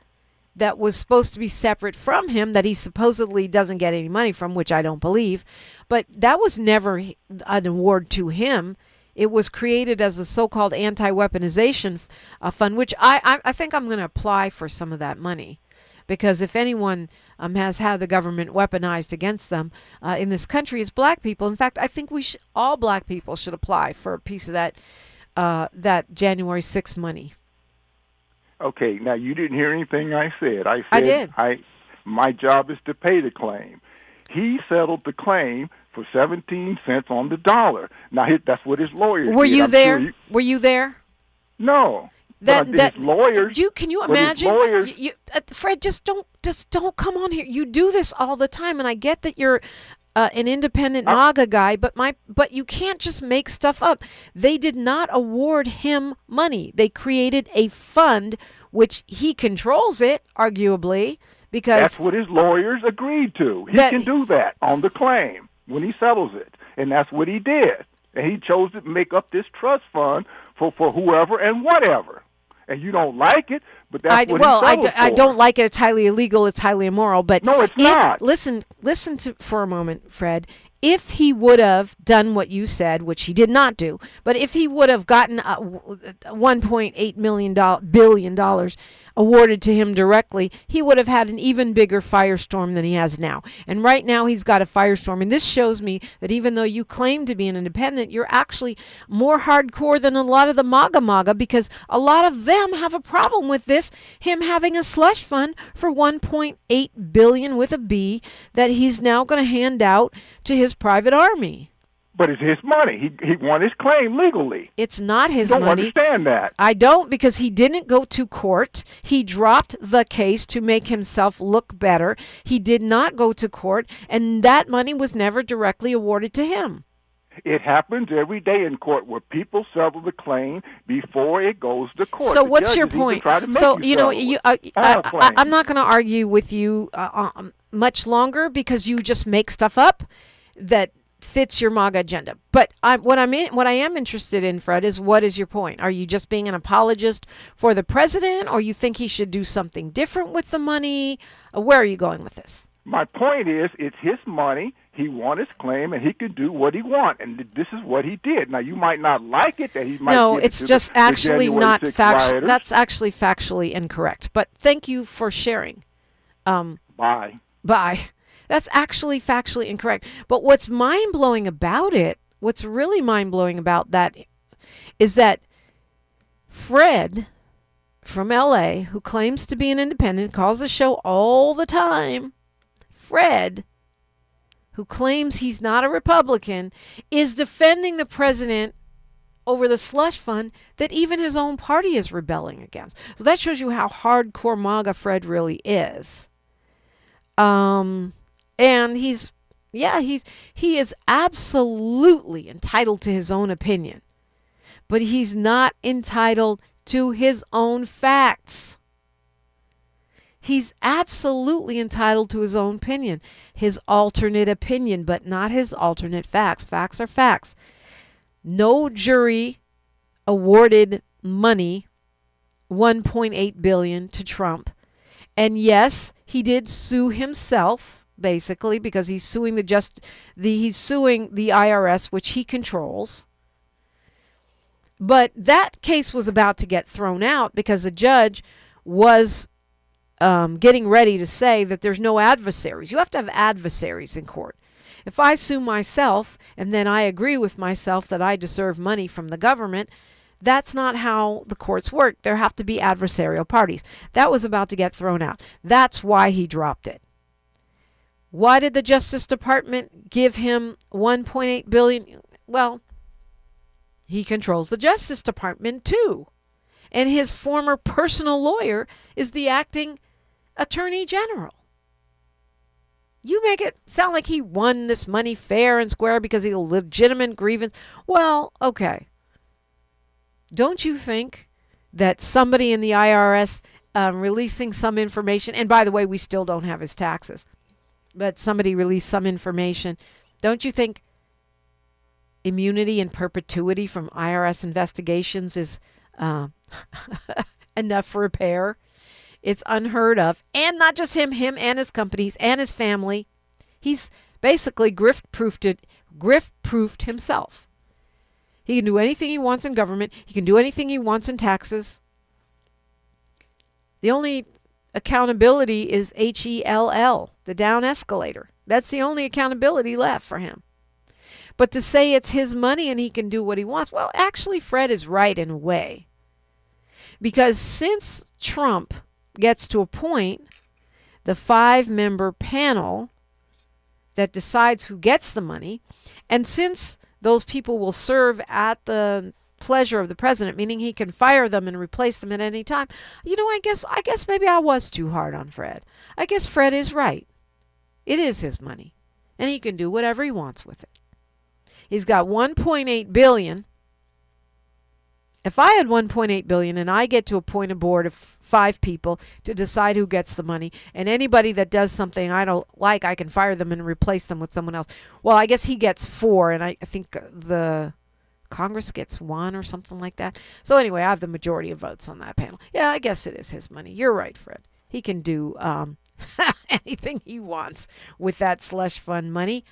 that was supposed to be separate from him, that he supposedly doesn't get any money from, which I don't believe. But that was never an award to him. It was created as a so-called anti-weaponization fund, which I think I'm going to apply for some of that money. Because if anyone has had the government weaponized against them in this country, it's black people. In fact, I think all black people should apply for a piece of that January 6th money. Okay, now you didn't hear anything I said. I did. My job is to pay the claim. He settled the claim for 17 cents on the dollar. Now that's what his lawyers Were did. you I'm there? sure Were you there? No. That his lawyers. Can you imagine? Fred, just don't come on here. You do this all the time, and I get that you're an independent MAGA guy, but you can't just make stuff up. They did not award him money. They created a fund, which he controls it, arguably, because that's what his lawyers agreed to. He can do that on the claim when he settles it, and that's what he did. And he chose to make up this trust fund for whoever and whatever. And you don't like it, but that's what he settled for. I don't like it. It's highly illegal. It's highly immoral. But no, it's not. Listen for a moment, Fred. If he would have done what you said, which he did not do, but if he would have gotten $1.8 billion awarded to him directly, he would have had an even bigger firestorm than he has now. And right now he's got a firestorm. And this shows me that even though you claim to be an independent, you're actually more hardcore than a lot of the MAGA, because a lot of them have a problem with this, him having a slush fund for $1.8 billion with a B that he's now going to hand out to his private army. But it's his money. He won his claim legally. It's not his money. Don't understand that. I don't, because he didn't go to court. He dropped the case to make himself look better. He did not go to court, and that money was never directly awarded to him. It happens every day in court where people settle the claim before it goes to court. So what's your point? So, I'm not going to argue with you much longer, because you just make stuff up that fits your MAGA agenda. But what I am interested in, Fred, is what is your point? Are you just being an apologist for the president, or you think he should do something different with the money? Where are you going with this? My point is, it's his money. He won his claim, and he could do what he wants, and this is what he did. Now, you might not like it that he might. No, it's just actually not factual. Rioters. That's actually factually incorrect. But thank you for sharing. Bye. That's actually factually incorrect. But what's mind-blowing about it, what's really mind-blowing about that, is that Fred from LA, who claims to be an independent, calls the show all the time, Fred, who claims he's not a Republican, is defending the president over the slush fund that even his own party is rebelling against. So that shows you how hardcore MAGA Fred really is. And he is absolutely entitled to his own opinion, but he's not entitled to his own facts. He's absolutely entitled to his own opinion, his alternate opinion, but not his alternate facts. Facts are facts. No jury awarded money, $1.8 billion, to Trump. And yes, he did sue himself, basically, because he's suing the IRS, which he controls. But that case was about to get thrown out because the judge was getting ready to say that there's no adversaries. You have to have adversaries in court. If I sue myself and then I agree with myself that I deserve money from the government, that's not how the courts work. There have to be adversarial parties. That was about to get thrown out. That's why he dropped it. Why did the Justice Department give him $1.8 billion? Well, he controls the Justice Department too. And his former personal lawyer is the acting Attorney General. You make it sound like he won this money fair and square because he had a legitimate grievance. Well, okay. Don't you think that somebody in the IRS releasing some information, and by the way, we still don't have his taxes, but somebody released some information, don't you think immunity and perpetuity from IRS investigations is enough for repair? It's unheard of. And not just him and his companies and his family. He's basically grift-proofed himself. He can do anything he wants in government. He can do anything he wants in taxes. The only accountability is HELL, the down escalator. That's the only accountability left for him. But to say it's his money and he can do what he wants, well, actually, Fred is right in a way. Because since Trump gets to appoint the 5-member panel that decides who gets the money, and since those people will serve at the pleasure of the president, meaning he can fire them and replace them at any time, I guess maybe I was too hard on Fred. I guess Fred is right. It is his money, and he can do whatever he wants with it. He's got $1.8 billion. If I had $1.8 billion and I get to appoint a board of 5 people to decide who gets the money, and anybody that does something I don't like, I can fire them and replace them with someone else. Well, I guess he gets 4, and I think the Congress gets 1 or something like that. So anyway, I have the majority of votes on that panel. Yeah, I guess it is his money. You're right, Fred. He can do anything he wants with that slush fund money,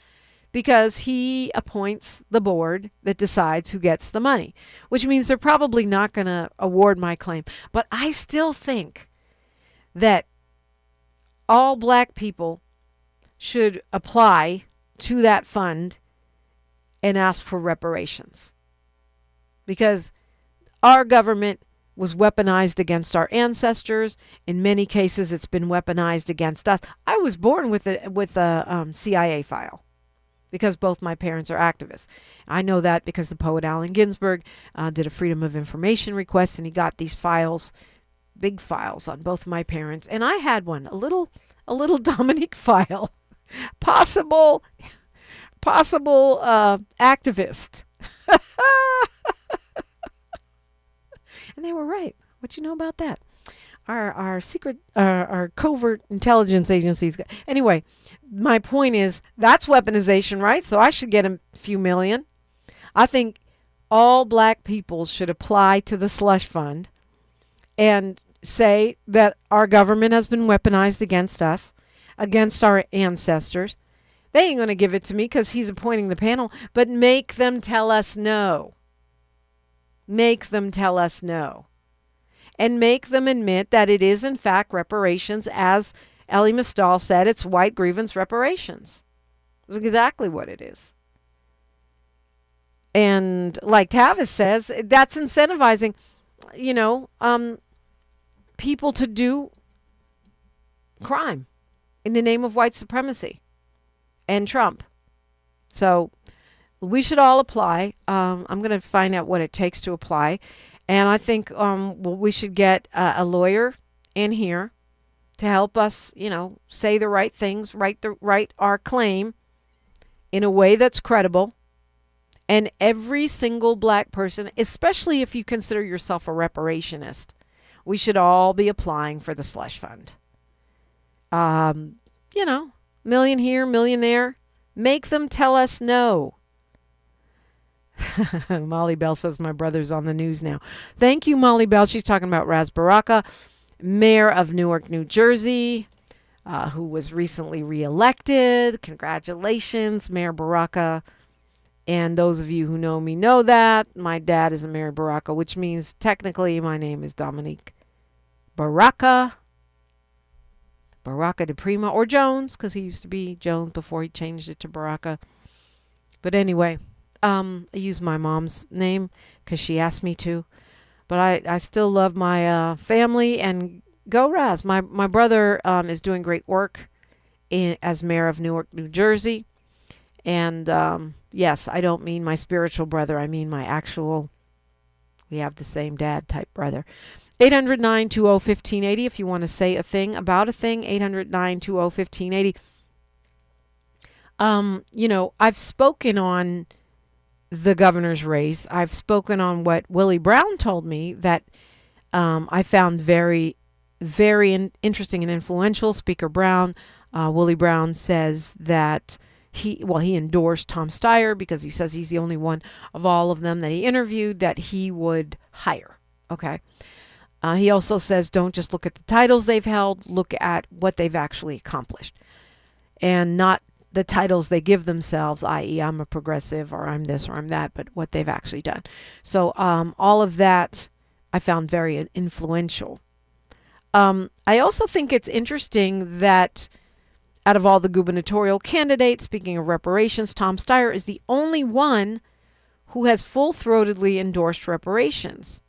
because he appoints the board that decides who gets the money, which means they're probably not going to award my claim. But I still think that all black people should apply to that fund and ask for reparations, because our government was weaponized against our ancestors. In many cases, it's been weaponized against us. I was born with a CIA file, because both my parents are activists. I know that because the poet Allen Ginsberg did a Freedom of Information request, and he got these files, big files on both my parents. And I had one, a little Dominique file, possible activist. And they were right. What you know about that? Our secret, our covert intelligence agencies. Anyway, my point is that's weaponization, right? So I should get a few million. I think all black people should apply to the slush fund and say that our government has been weaponized against us, against our ancestors. They ain't going to give it to me because he's appointing the panel, but make them tell us no. Make them tell us no. And make them admit that it is, in fact, reparations. As Elie Mystal said, it's white grievance reparations. It's exactly what it is. And like Tavis says, that's incentivizing, people to do crime in the name of white supremacy and Trump. So we should all apply. I'm going to find out what it takes to apply. And I think we should get a lawyer in here to help us, say the right things, write our claim in a way that's credible. And every single black person, especially if you consider yourself a reparationist, we should all be applying for the slush fund. Million here, million there. Make them tell us no. Molly Bell says my brother's on the news now. Thank you, Molly Bell. She's talking about Ras Baraka, mayor of Newark, New Jersey, who was recently reelected. Congratulations, Mayor Baraka. And those of you who know me know that my dad is a Mayor Baraka, which means technically my name is Dominique Baraka Diprima, or Jones, because he used to be Jones before he changed it to Baraka. But anyway, I use my mom's name because she asked me to. But I still love my family, and go Raz. My brother is doing great work as mayor of Newark, New Jersey. And yes, I don't mean my spiritual brother. I mean my actual, we have the same dad type brother. 800-920-1580 if you want to say a thing about a thing. 800-920-1580. I've spoken on the governor's race. I've spoken on what Willie Brown told me that I found very, very interesting and influential. Speaker Brown, Willie Brown says that he endorsed Tom Steyer because he says he's the only one of all of them that he interviewed that he would hire. Okay. He also says don't just look at the titles they've held, look at what they've actually accomplished. And not the titles they give themselves, i.e. I'm a progressive or I'm this or I'm that, but what they've actually done. So all of that I found very influential. I also think it's interesting that out of all the gubernatorial candidates, speaking of reparations, Tom Steyer is the only one who has full-throatedly endorsed reparations.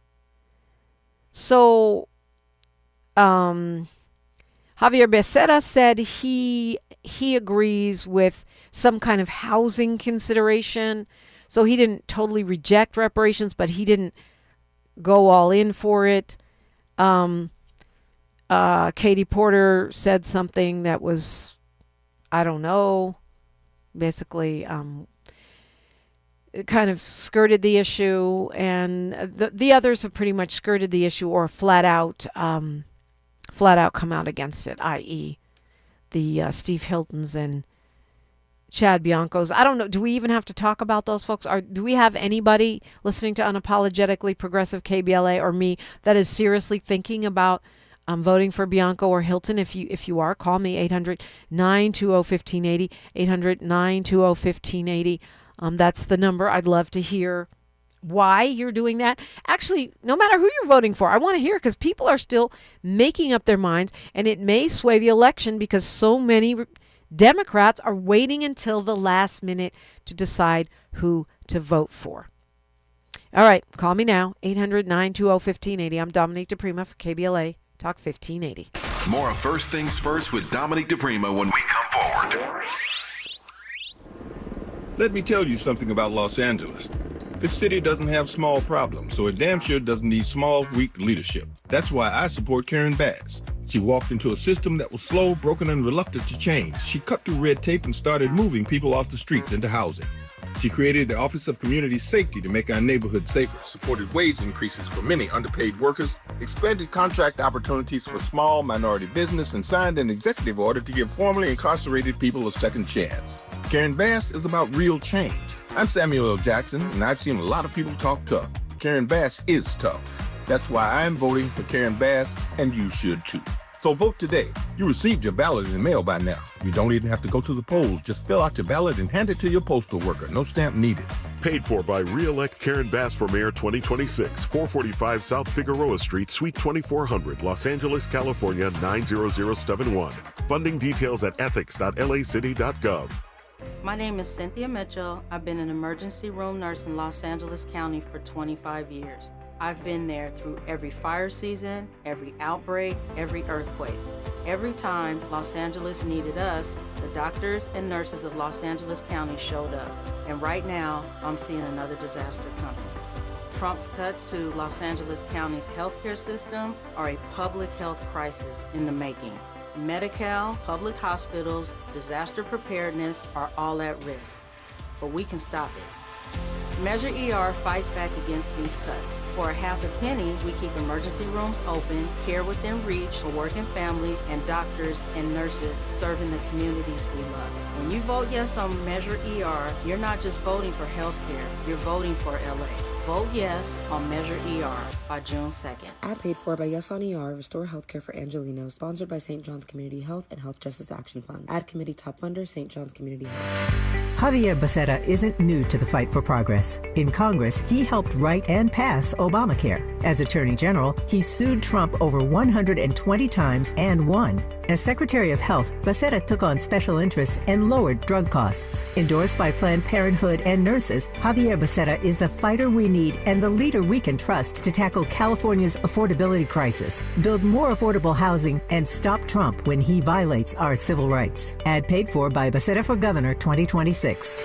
So Javier Becerra said he agrees with some kind of housing consideration. So he didn't totally reject reparations, but he didn't go all in for it. Katie Porter said something that was, I don't know, basically it kind of skirted the issue, and the others have pretty much skirted the issue or flat out come out against it, i.e. the Steve Hiltons and Chad Biancos. I don't know. Do we even have to talk about those folks? Do we have anybody listening to Unapologetically Progressive KBLA or me that is seriously thinking about voting for Bianco or Hilton? If you are, call me 800-920-1580, 800-920-1580. That's the number. I'd love to hear why you're doing that. Actually, no matter who you're voting for, I want to hear, because people are still making up their minds, and it may sway the election because so many Democrats are waiting until the last minute to decide who to vote for. All right, call me now, 800-920-1580. I'm Dominique Diprima for KBLA Talk 1580. More of First Things First with Dominique Diprima when we come forward. Let me tell you something about Los Angeles. This city doesn't have small problems, so it damn sure doesn't need small, weak leadership. That's why I support Karen Bass. She walked into a system that was slow, broken, and reluctant to change. She cut through red tape and started moving people off the streets into housing. She created the Office of Community Safety to make our neighborhoods safer, supported wage increases for many underpaid workers, expanded contract opportunities for small minority business, and signed an executive order to give formerly incarcerated people a second chance. Karen Bass is about real change. I'm Samuel L. Jackson, and I've seen a lot of people talk tough. Karen Bass is tough. That's why I'm voting for Karen Bass, and you should too. So vote today. You received your ballot in the mail by now. You don't even have to go to the polls. Just fill out your ballot and hand it to your postal worker. No stamp needed. Paid for by Re-elect Karen Bass for Mayor 2026, 445 South Figueroa Street, Suite 2400, Los Angeles, California, 90071. Funding details at ethics.lacity.gov. My name is Cynthia Mitchell. I've been an emergency room nurse in Los Angeles County for 25 years. I've been there through every fire season, every outbreak, every earthquake. Every time Los Angeles needed us, the doctors and nurses of Los Angeles County showed up. And right now, I'm seeing another disaster coming. Trump's cuts to Los Angeles County's healthcare system are a public health crisis in the making. Medi-Cal, public hospitals, disaster preparedness are all at risk. But we can stop it. Measure ER fights back against these cuts. For a half a penny, we keep emergency rooms open, care within reach for working families, and doctors and nurses serving the communities we love. When you vote yes on Measure ER, you're not just voting for health care, you're voting for LA. Vote yes on Measure ER by June 2nd. Ad paid for by Yes on ER, Restore Healthcare for Angelinos, sponsored by St. John's Community Health and Health Justice Action Fund. Ad committee top funder, St. John's Community Health. Javier Becerra isn't new to the fight for progress. In Congress, he helped write and pass Obamacare. As Attorney General, he sued Trump over 120 times and won. As Secretary of Health, Becerra took on special interests and lowered drug costs. Endorsed by Planned Parenthood and nurses, Javier Becerra is the fighter we need and the leader we can trust to tackle California's affordability crisis, build more affordable housing, and stop Trump when he violates our civil rights. Ad paid for by Becerra for Governor 2026.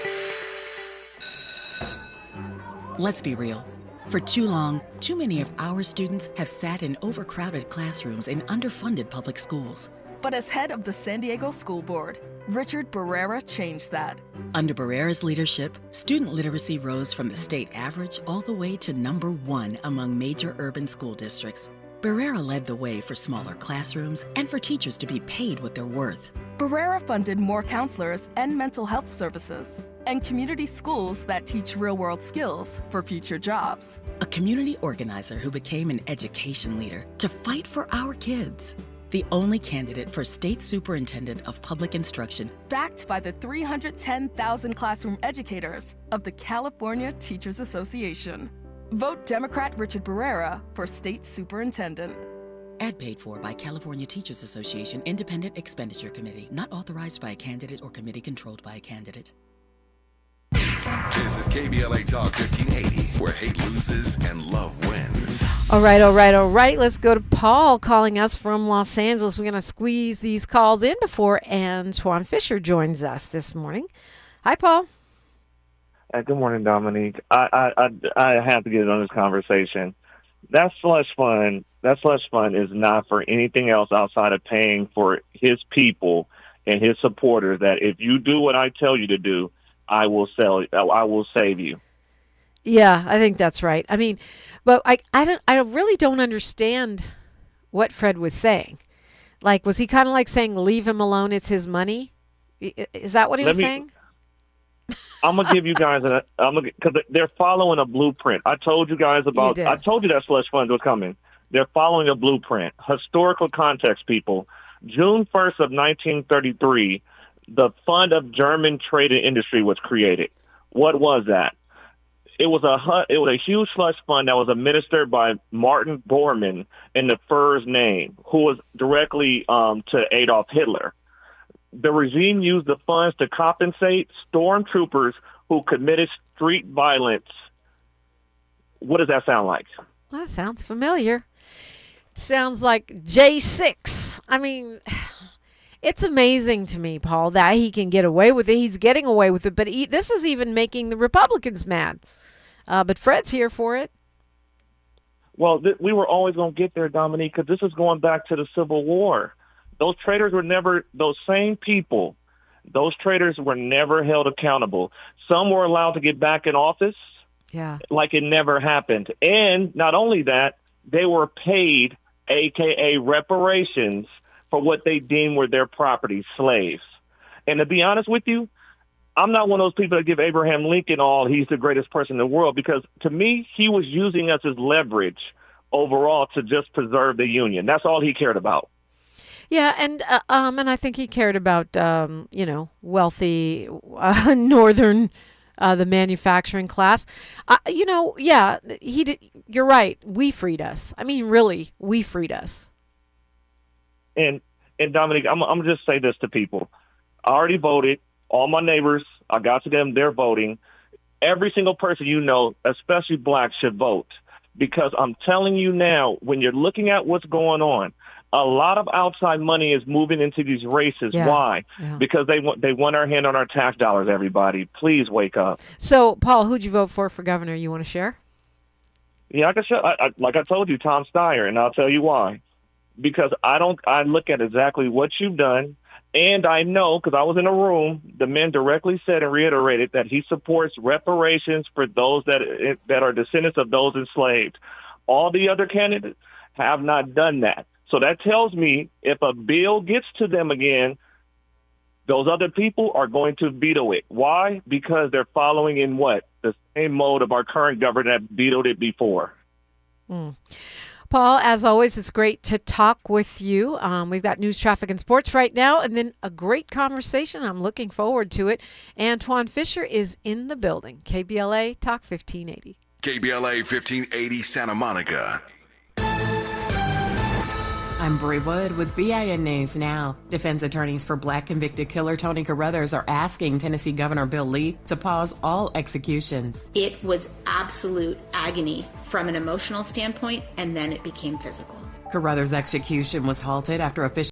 Let's be real. For too long, too many of our students have sat in overcrowded classrooms in underfunded public schools. But as head of the San Diego School Board, Richard Barrera changed that. Under Barrera's leadership, student literacy rose from the state average all the way to #1 among major urban school districts. Barrera led the way for smaller classrooms and for teachers to be paid what they're worth. Barrera funded more counselors and mental health services, and community schools that teach real-world skills for future jobs. A community organizer who became an education leader to fight for our kids. The only candidate for State Superintendent of Public Instruction. Backed by the 310,000 classroom educators of the California Teachers Association. Vote Democrat Richard Barrera for State Superintendent. Ad paid for by California Teachers Association Independent Expenditure Committee. Not authorized by a candidate or committee controlled by a candidate. This is KBLA Talk 1580, where hate loses and love wins. All right. Let's go to Paul calling us from Los Angeles. We're going to squeeze these calls in before Antoine Fisher joins us this morning. Hi, Paul. Good morning, Dominique. I have to get on this conversation. That slush fund is not for anything else outside of paying for his people and his supporters. That if you do what I tell you to do, I will save you. Yeah, I think that's right. I mean, but I really don't understand what Fred was saying. Like, was he kind of like saying, leave him alone, it's his money? Is that what he was saying? I'm going to give you guys because they're following a blueprint. I told you guys I told you that slush fund was coming. They're following a blueprint. Historical context, people. June 1st of 1933, the Fund of German Trade and Industry was created. What was that? It was a huge slush fund that was administered by Martin Bormann in the first name, who was directly to Adolf Hitler. The regime used the funds to compensate stormtroopers who committed street violence. What does that sound like? Well, that sounds familiar. It sounds like J6. I mean, it's amazing to me, Paul, that he can get away with it. He's getting away with it, but this is even making the Republicans mad. But Fred's here for it. Well, we were always going to get there, Dominique, because this is going back to the Civil War. Those traitors were never, those same people, those traitors were never held accountable. Some were allowed to get back in office like it never happened. And not only that, they were paid, a.k.a. reparations, for what they deemed were their property, slaves. And to be honest with you, I'm not one of those people that give Abraham Lincoln he's the greatest person in the world, because to me, he was using us as leverage overall to just preserve the Union. That's all he cared about. Yeah, and I think he cared about wealthy northern the manufacturing class. He did. You're right. We freed us. I mean, really, we freed us. And Dominique, I'm gonna just say this to people. I already voted. All my neighbors, I got to them. They're voting. Every single person you know, especially blacks, should vote, because I'm telling you now, when you're looking at what's going on, a lot of outside money is moving into these races. Yeah. Why? Yeah. Because they want our hand on our tax dollars, everybody. Please wake up. So, Paul, who'd you vote for governor? You want to share? Yeah, like I told you, Tom Steyer, and I'll tell you why. Because I look at exactly what you've done, and I know, because I was in a room, the men directly said and reiterated that he supports reparations for those that are descendants of those enslaved. All the other candidates have not done that. So that tells me if a bill gets to them again, those other people are going to veto it. Why? Because they're following in what? The same mode of our current government that vetoed it before. Paul, as always, it's great to talk with you. We've got news, traffic, and sports right now, and then a great conversation. I'm looking forward to it. Antoine Fisher is in the building. KBLA Talk 1580. KBLA 1580 Santa Monica. I'm Bree Wood with BIN News Now. Defense attorneys for black convicted killer Tony Carruthers are asking Tennessee Governor Bill Lee to pause all executions. It was absolute agony from an emotional standpoint, and then it became physical. Carruthers' execution was halted after officials